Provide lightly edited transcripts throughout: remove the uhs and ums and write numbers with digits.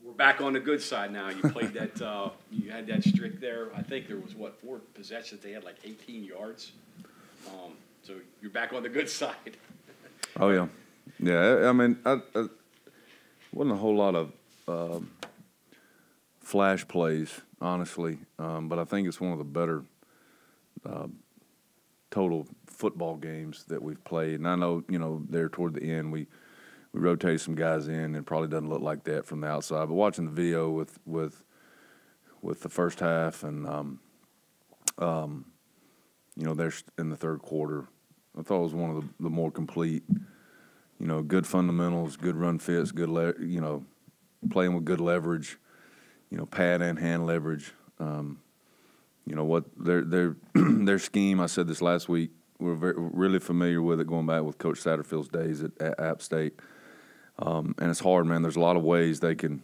We're back on the good side now. You played that. You had that streak there. I think there was 4 possessions. They had like 18 yards. So you're back on the good side. Oh yeah, yeah. I mean, I wasn't a whole lot of flash plays, honestly, but I think it's one of the better total football games that we've played. And I know, there toward the end we rotated some guys in, and it probably doesn't look like that from the outside. But watching the video with the first half and there in the third quarter, I thought it was one of the more complete. Good fundamentals, good run fits, good playing with good leverage. Pad and hand leverage. What their scheme. I said this last week. We're really familiar with it going back with Coach Satterfield's days at App State. And it's hard, man. There's a lot of ways they can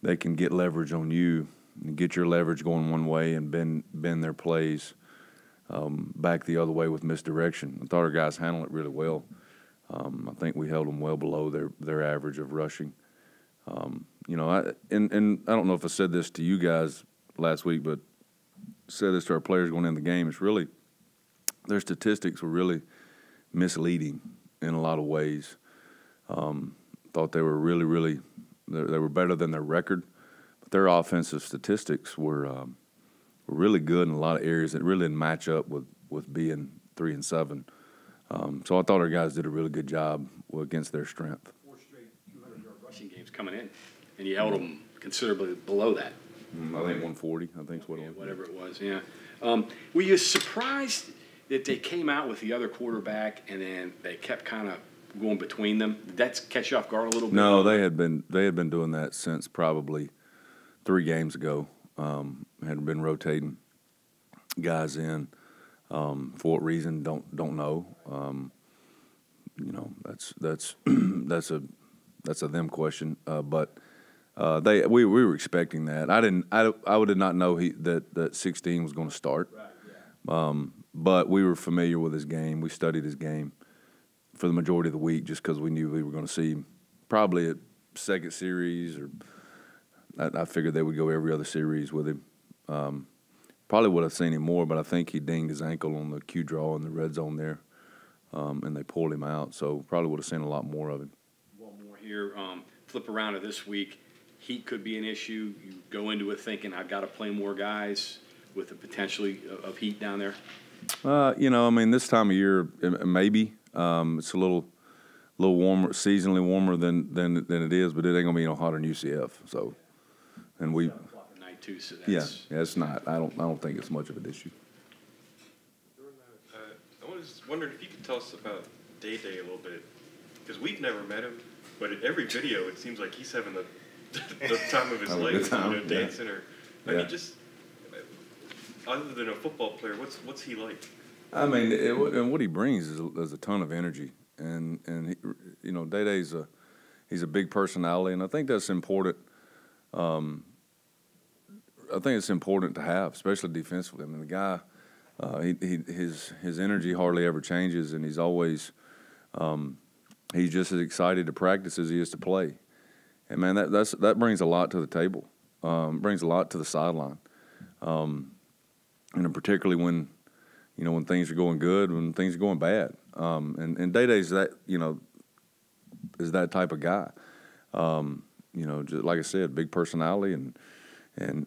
get leverage on you and get your leverage going one way and bend their plays back the other way with misdirection. I thought our guys handled it really well. I think we held them well below their average of rushing. And I don't know if I said this to you guys last week, but said this to our players going into the game. It's really their statistics were really misleading in a lot of ways. Thought they were really they were better than their record, but their offensive statistics were really good in a lot of areas that really didn't match up with being 3-7. So I thought our guys did a really good job against their strength. 4 straight 200-yard rushing games coming in, and you held them considerably below that. I think 140. I think is what it was. Whatever it was. Yeah. Were you surprised that they came out with the other quarterback and then they kept kind of going between them? Did that catch you off guard a little bit? No, they had been doing that since probably 3 games ago. Had been rotating guys in. For what reason? Don't know. That's a them question. But we were expecting that. I did not know that 16 was going to start. Right, yeah. But we were familiar with his game. We studied his game for the majority of the week just because we knew we were going to see him probably at second series, or I figured they would go every other series with him. Probably would have seen him more, but I think he dinged his ankle on the Q draw in the red zone there, and they pulled him out. So probably would have seen a lot more of him. One more here. Flip around to this week. Heat could be an issue. You go into it thinking, I've got to play more guys with the potential of heat down there? This time of year, maybe. It's a little warmer, seasonally warmer than it is, but it ain't going to be no hotter than UCF. So, and we – too, so that's it's not. I don't think it's much of an issue. I was wondering if you could tell us about Day a little bit, because we've never met him, but in every video it seems like he's having the time of his life, dancing or. I mean, just other than a football player, what's he like? I mean, and what he brings is a ton of energy, and Day he's a big personality, and I think that's important. I think it's important to have, especially defensively. I mean, the guy, his energy hardly ever changes, and he's always he's just as excited to practice as he is to play. And man, that brings a lot to the table. Brings a lot to the sideline, and particularly when when things are going good, when things are going bad. And Day-Day's that is that type of guy. Just like I said, big personality and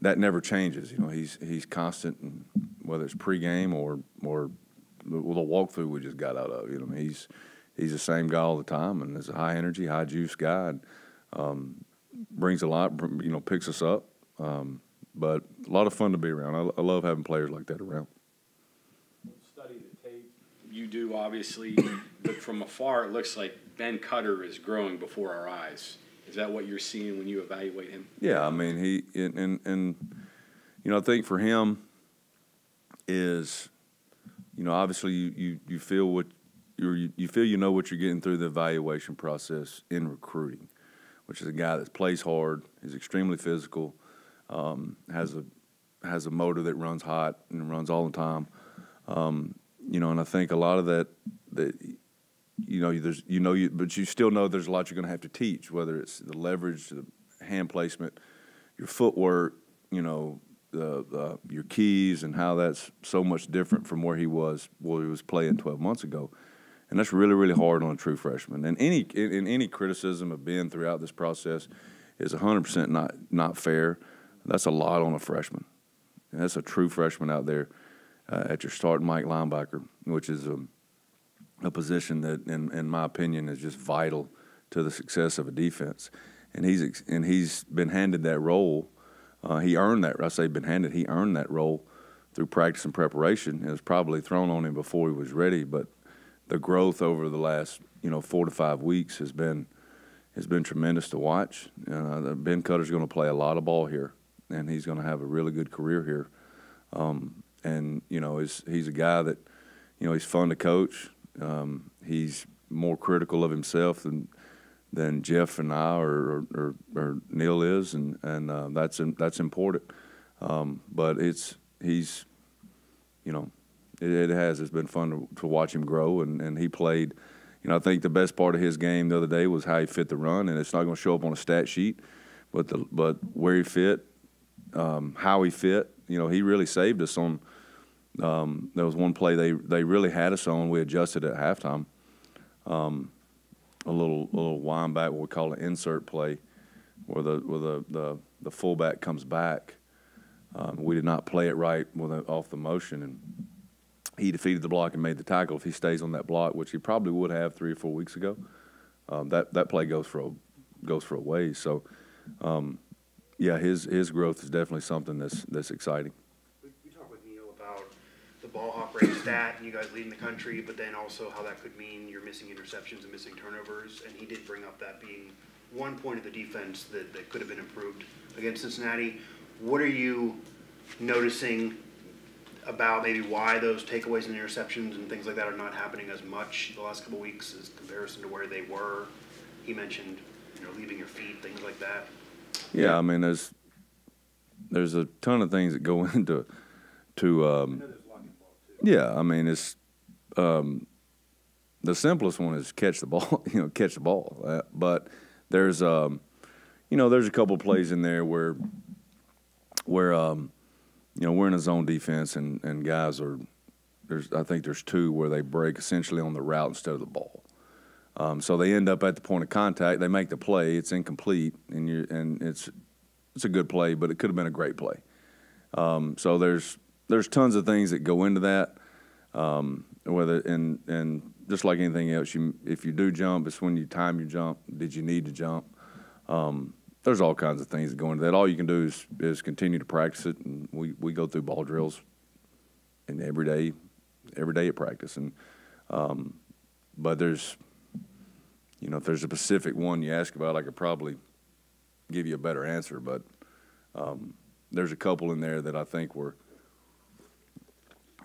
that never changes. He's constant, and whether it's pregame or the walkthrough we just got out of. He's the same guy all the time, and is a high energy, high juice guy, and brings a lot. Picks us up, but a lot of fun to be around. I love having players like that around. Study the tape. You do, obviously, but from afar it looks like Ben Cutter is growing before our eyes. Is that what you're seeing when you evaluate him? Yeah, I mean, I think for him is, obviously you feel what you feel what you're getting through the evaluation process in recruiting, which is a guy that plays hard, is extremely physical, has a motor that runs hot and runs all the time, and I think a lot of that but you still know there's a lot you're going to have to teach, whether it's the leverage, the hand placement, your footwork, you know, your keys, and how that's so much different from where he was playing 12 months ago. And that's really, really hard on a true freshman. And any criticism of Ben throughout this process is 100% not fair. That's a lot on a freshman. And that's a true freshman out there at your starting Mike linebacker, which is a position that, in my opinion, is just vital to the success of a defense. And he's been handed that role. He earned that. I say been handed. He earned that role through practice and preparation. It was probably thrown on him before he was ready, but the growth over the last 4 to 5 weeks has been tremendous to watch. Ben Cutter's going to play a lot of ball here, and he's going to have a really good career here. And he's a guy that he's fun to coach. He's more critical of himself than Jeff and I or Neil is, and that's important. But it's been fun to watch him grow, and he played. I think the best part of his game the other day was how he fit the run, and it's not going to show up on a stat sheet, but where he fit, how he fit. He really saved us on. There was one play they really had us on. We adjusted at halftime. A little wind back, what we call an insert play, where the fullback comes back. We did not play it right off the motion, and he defeated the block and made the tackle. If he stays on that block, which he probably would have 3 or 4 weeks ago, that play goes for a ways. So, his growth is definitely something that's exciting. We talked with Neil about the ball hawk rate stat, and you guys leading the country, but then also how that could mean you're missing interceptions and missing turnovers. And he did bring up that being one point of the defense that could have been improved against Cincinnati. What are you noticing about maybe why those takeaways and interceptions and things like that are not happening as much the last couple of weeks as comparison to where they were? He mentioned, leaving your feet, things like that. Yeah, I mean, there's a ton of things that go into yeah, I mean, it's the simplest one is catch the ball, catch the ball. But there's there's a couple plays in there where we're in a zone defense and guys I think there's 2 where they break essentially on the route instead of the ball. So they end up at the point of contact. They make the play. It's incomplete, and it's a good play, but it could have been a great play. So there's tons of things that go into that. And just like anything else, if you do jump, it's when you time your jump. Did you need to jump? There's all kinds of things that go into that. All you can do is continue to practice it, and we go through ball drills and every day at practice. And but there's if there's a specific one you ask about, I could probably give you a better answer. But there's a couple in there that I think were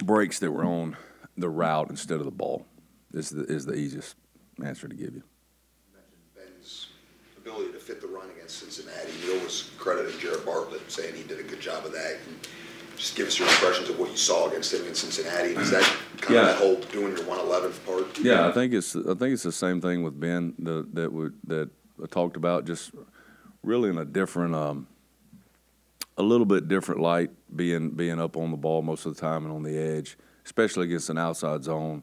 breaks that were on the route instead of the ball. Is the easiest answer to give you. You mentioned Ben's ability to fit the run against Cincinnati. Neil was crediting Jared Bartlett, saying he did a good job of that. And just give us your impressions of what you saw against him in Cincinnati. Is that kind of that whole doing your 111th part? Yeah, I think it's the same thing with Ben that I talked about. Just really in a different, a little bit different light, being up on the ball most of the time and on the edge, especially against an outside zone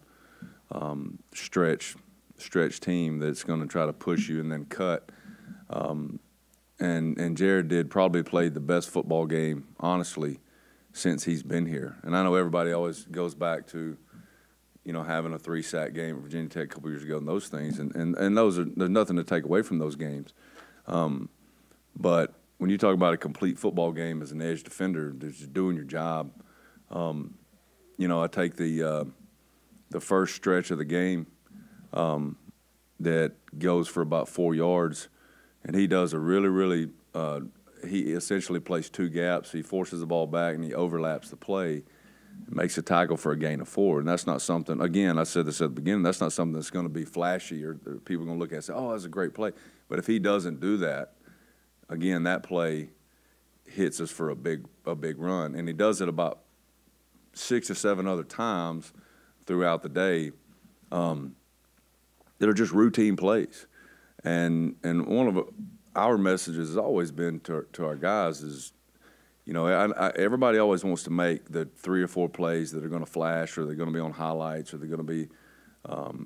stretch team that's going to try to push you and then cut. And Jared probably played the best football game, honestly, since he's been here. And I know everybody always goes back to, having a 3-sack game at Virginia Tech a couple years ago and those things. And there's nothing to take away from those games. But when you talk about a complete football game as an edge defender, just doing your job, I take the first stretch of the game that goes for about 4 yards, and he does a really, really he essentially plays 2 gaps. He forces the ball back, and he overlaps the play, makes a tackle for a gain of 4. And that's not something, again, I said this at the beginning, that's not something that's going to be flashy or people are going to look at and say, oh, that's a great play. But if he doesn't do that, again, that play hits us for a big run. And he does it about 6 or 7 other times throughout the day that are just routine plays. And our message has always been to our guys is, you know, everybody always wants to make the 3 or 4 plays that are going to flash, or they're going to be on highlights, or they're going to be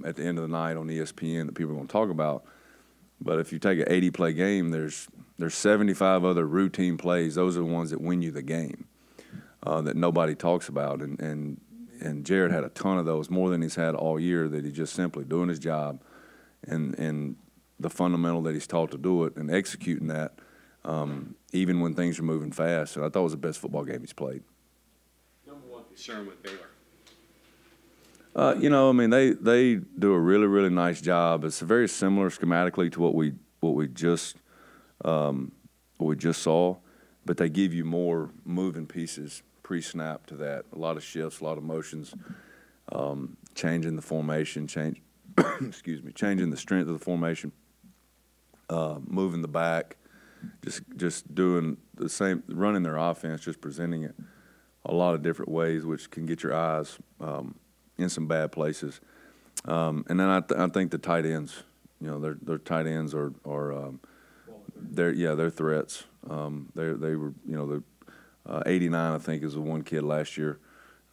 at the end of the night on ESPN that people are going to talk about. But if you take an 80-play game, there's 75 other routine plays. Those are the ones that win you the game that nobody talks about. And Jared had a ton of those, more than he's had all year, that he's just simply doing his job and the fundamental that he's taught to do it and executing that, even when things are moving fast. And I thought it was the best football game he's played. Number one concern with Baylor. You know, I mean, they do a really, really nice job. It's very similar schematically to what we just saw, but they give you more moving pieces pre-snap to that. A lot of shifts, a lot of motions, changing the formation, changing the strength of the formation, moving the back, just doing the same, running their offense, just presenting it a lot of different ways, which can get your eyes in some bad places. And then I think the tight ends, you know, their tight ends are they're threats. They were, you know, 89 I think is the one kid last year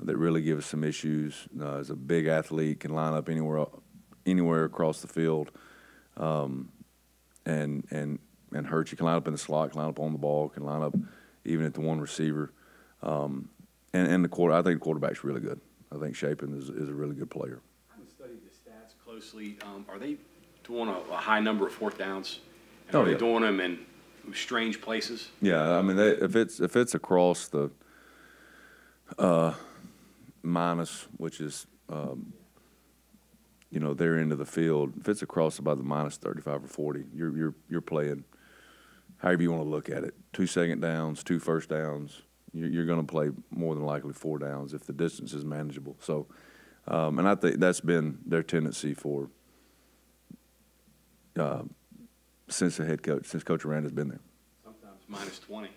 that really gave us some issues. Is a big athlete, can line up anywhere across the field, and hurt you. Can line up in the slot, can line up on the ball, can line up even at the one receiver. And I think the quarterback's really good. I think Chapin is a really good player. I haven't studied the stats closely. Are they doing a high number of 4th downs? And Oh, are they yeah. doing them in strange places? Yeah, I mean, if it's across the minus, which is you know, their end of the field, if it's across about the minus 35 or 40, you're playing however you want to look at it. 2 second downs, 2 first downs. You're going to play more than likely 4 downs if the distance is manageable. So, and I think that's been their tendency for since Coach Aranda's been there. Sometimes minus 20.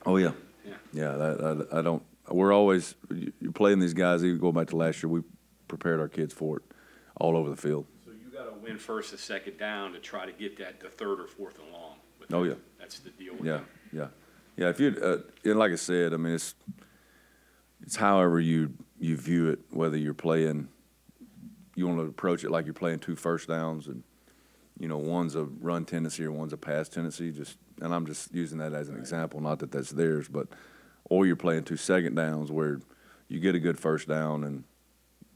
Oh yeah, Yeah. yeah. I don't. We're always you're playing these guys. Even going back to last year, we prepared our kids for it all over the field. So you got to win 1st and 2nd down to try to get that to 3rd or 4th and long. Oh yeah, that's the deal. With yeah, them. yeah, yeah. If you and like I said, I mean it's however you view it. Whether you're playing, you want to approach it like you're playing 2 first downs, and you know one's a run tendency or one's a pass tendency. And I'm just using that as an example, not that that's theirs, but or you're playing 2 second downs where you get a good first down and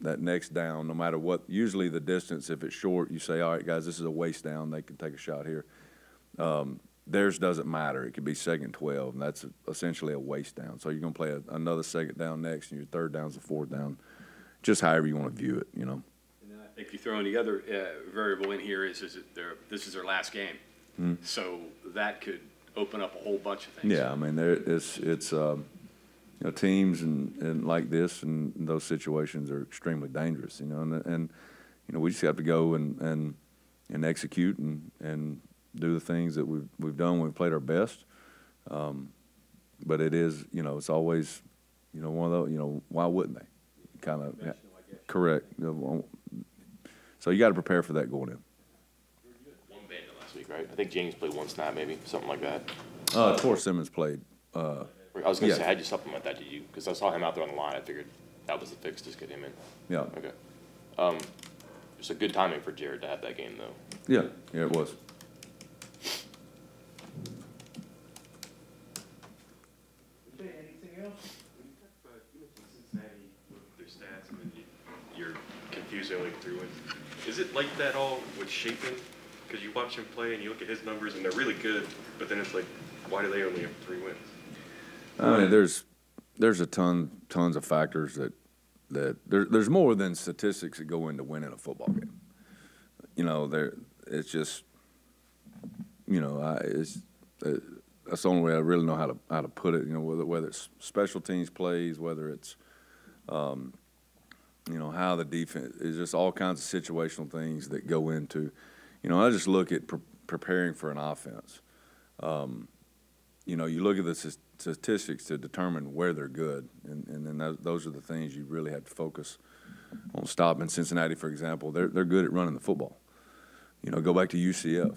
that next down, no matter what, usually the distance, if it's short, you say, all right, guys, this is a waist down. They can take a shot here. Theirs doesn't matter. It could be 2nd 12, and that's essentially a waist down. So you're going to play another 2nd down next, and your 3rd down's a 4th down, just however you want to view it, you know. And I think you throw in the other variable in here is this is their last game. Mm-hmm. So that could open up a whole bunch of things. Yeah, I mean, it's you know, teams and like this and those situations are extremely dangerous, you know, and you know, we just have to go and execute and do the things that we've done when we've played our best. But it is, you know, it's always, you know, one of those, you know, why wouldn't they? Kind of correct. You know, so you got to prepare for that going in. One band last week, right? I think James played 1 snap, maybe something like that. Tor Simmons played. I was going to yeah. say, how'd you supplement that? Did you? Because I saw him out there on the line. I figured that was the fix. Just get him in. Yeah. Okay. It's a good timing for Jared to have that game, though. Yeah. Yeah, it was. Anything else? You mentioned Cincinnati with their stats, and then you're confused only 3 wins. Is it like that all with Chapin? Because you watch him play and you look at his numbers and they're really good, but then it's like, why do they only have 3 wins? I mean, there's a tons of factors that there's more than statistics that go into winning a football game. You know, it's just, you know, that's the only way I really know how to put it. You know, whether it's special teams plays, whether it's, you know, how the defense is, just all kinds of situational things that go into. You know, I just look at preparing for an offense. You know, you look at the statistics to determine where they're good, and then those are the things you really have to focus on stopping. Cincinnati, for example, they're good at running the football. You know, go back to UCF.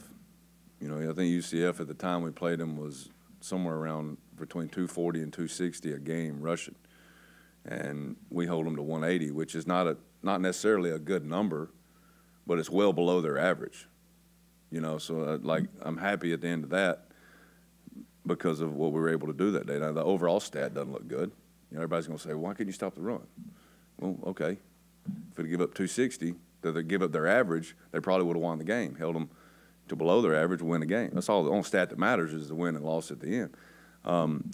You know, I think UCF at the time we played them was somewhere around between 240 and 260 a game rushing, and we hold them to 180, which is not necessarily a good number, but it's well below their average. You know, so like I'm happy at the end of that because of what we were able to do that day. Now the overall stat doesn't look good. You know, everybody's going to say, well, why couldn't you stop the run? Well, okay, if they give up 260, that they give up their average, they probably would have won the game. Held them to below their average, win the game. That's all. The only stat that matters is the win and loss at the end.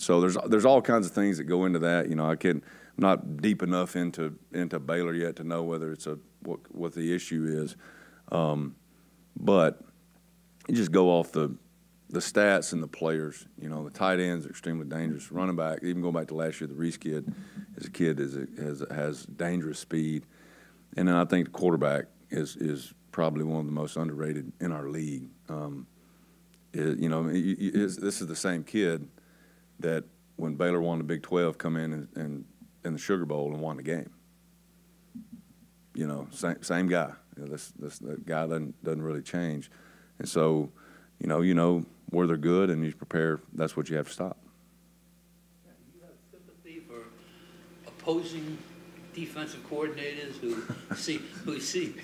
So there's all kinds of things that go into that. You know, I'm not deep enough into Baylor yet to know whether it's what the issue is, but you just go off the stats and the players. You know, the tight ends are extremely dangerous. Running back, even going back to last year, the Reese kid has dangerous speed, and then I think the quarterback is probably one of the most underrated in our league. You know, this is the same kid that when Baylor won the Big 12, come in and the Sugar Bowl and won the game. You know, same guy. You know, that guy doesn't really change, and so you know where they're good, and you prepare. That's what you have to stop. Yeah, you have sympathy for opposing defensive coordinators who see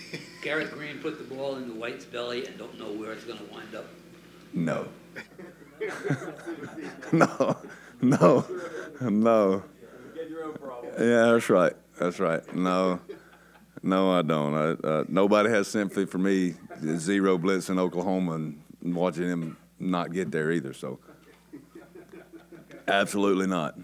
Garrett Green put the ball in the White's belly and don't know where it's going to wind up. No. No. Yeah, that's right. No, I don't. Nobody has sympathy for me. Zero blitz in Oklahoma and watching him not get there either. So, absolutely not.